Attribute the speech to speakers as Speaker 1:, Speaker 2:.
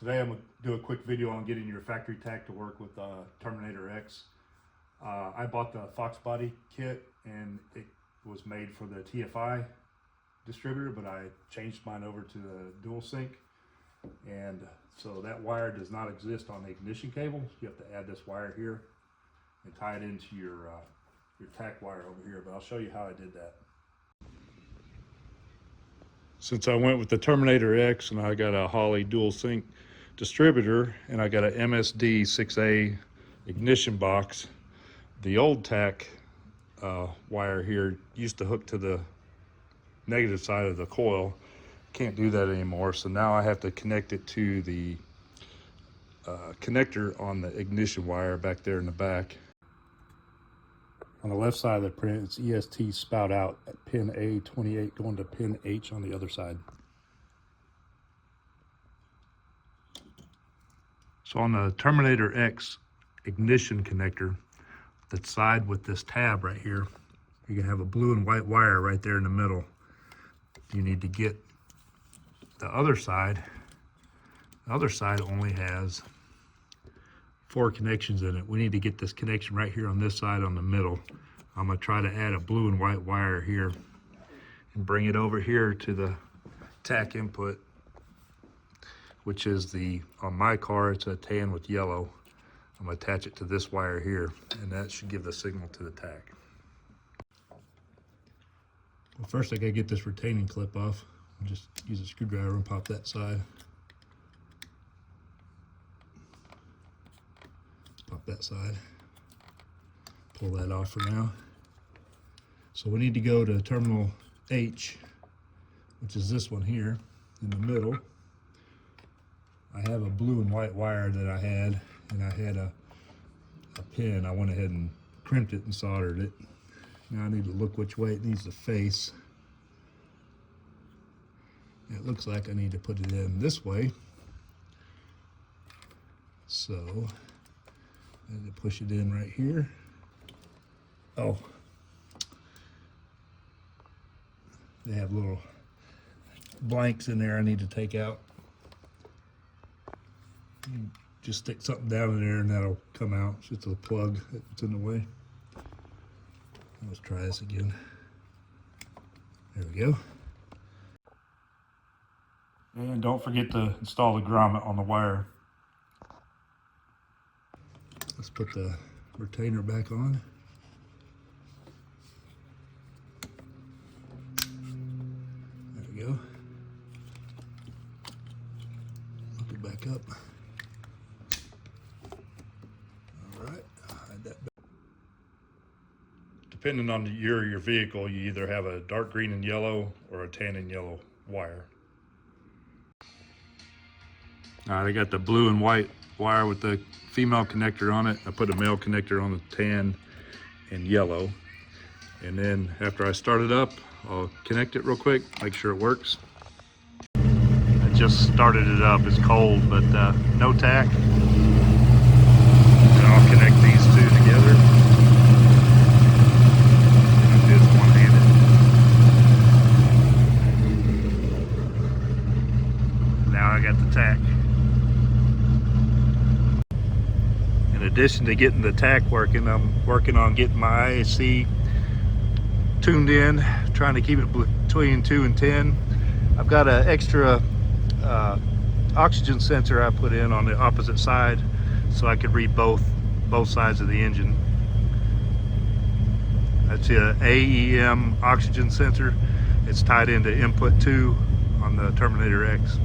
Speaker 1: Today I'm going to do a quick video on getting your factory tach to work with Terminator X. I bought the Fox Body kit and it was made for the TFI distributor, but I changed mine over to the dual sync, and so that wire does not exist on the ignition cable. You have to add this wire here and tie it into your tach wire over here, but I'll show you how I did that. Since I went with the Terminator X and I got a Holley dual sync distributor and I got an MSD 6A ignition box, the old tach wire here used to hook to the negative side of the coil. Can't do that anymore, so now I have to connect it to the connector on the ignition wire back there in the back. On the left side of the print, it's EST spout out at pin A28 going to pin H on the other side. So on the Terminator X ignition connector, the side with this tab right here, you can have a blue and white wire right there in the middle. You need to get the other side. The other side only has 4 connections in it. We need to get this connection right here on this side on the middle. I'm going to try to add a blue and white wire here and bring it over here to the tach input, which is on my car, it's a tan with yellow. I'm going to attach it to this wire here, and that should give the signal to the tach. Well, first I got to get this retaining clip off. I'll just use a screwdriver and pop that side. Pop that side. Pull that off for now. So we need to go to terminal H, which is this one here in the middle. I have a blue and white wire that I had, and I had a pin. I went ahead and crimped it and soldered it. Now I need to look which way it needs to face. It looks like I need to put it in this way. So I need to push it in right here. Oh, they have little blanks in there I need to take out. You just stick something down in there and that'll come out. It's just a plug that's in the way. Let's try this again. There we go. And don't forget to install the grommet on the wire. Let's put the retainer back on. There we go. Look it back up. All right, hide that back. Depending on your vehicle, you either have a dark green and yellow or a tan and yellow wire. All right, I got the blue and white wire with the female connector on it. I put a male connector on the tan and yellow. And then after I start it up, I'll connect it real quick, make sure it works. I just started it up, it's cold, but no tach. And I'll connect these two together. I did one-handed. Now I got the tach. In addition to getting the tach working, I'm working on getting my IAC tuned in, trying to keep it between 2 and 10. I've got an extra oxygen sensor I put in on the opposite side so I could read both sides of the engine. That's an AEM oxygen sensor. It's tied into input 2 on the Terminator X.